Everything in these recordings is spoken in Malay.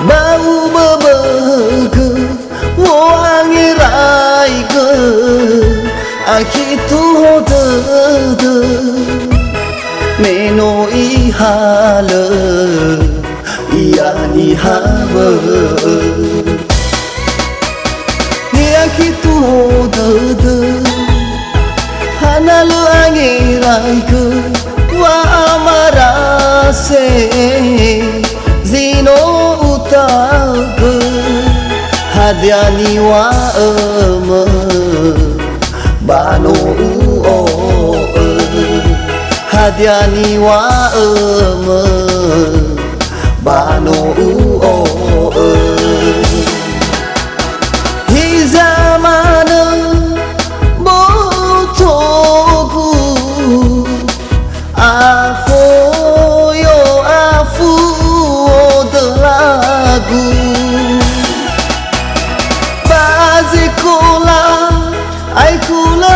bau beberge wo angirai ke akitu hodede meno ihale iya ni habe ni akitu hodede hanalu angirai ke wa amarase zino utaga hadiani wa eme bano uo hadiani wa eme bano uo hi zamana botoku Bazikola aikula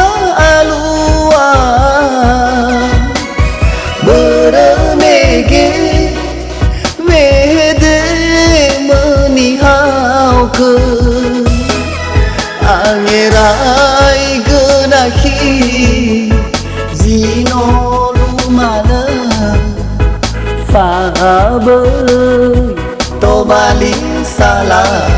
alua beremege mede menihau ke angerai genaki zino lumana fahabe to balik salam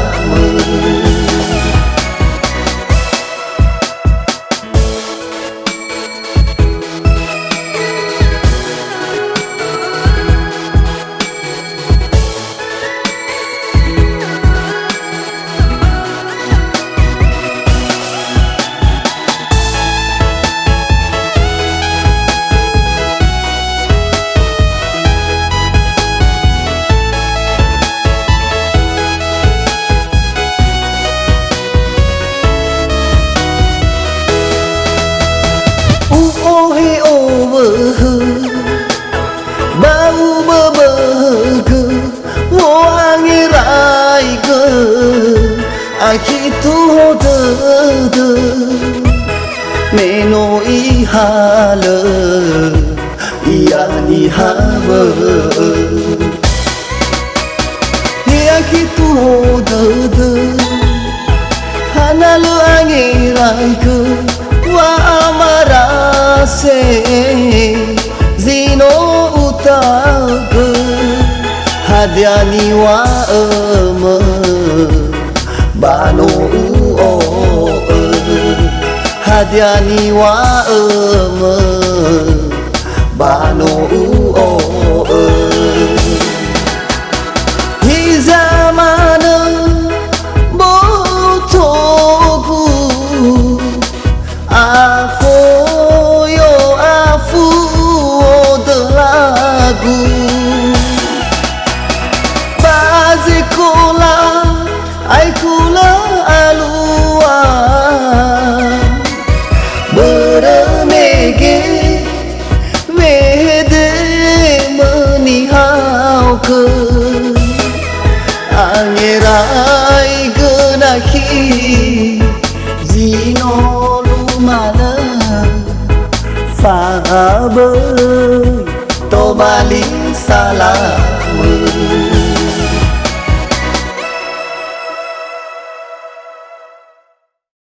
bau beberge wo angirai ke akitu hodede meno ihale iya ni habe ni akitu hodede hanalu angirai ke wa amarase zino utaga hadiani wa eme bano uo hadiani wa eme bano uo hi zamana botoku bazikola aikula alua beremege mede menihau ke angerai genaki zino lumana fahabe to balik salam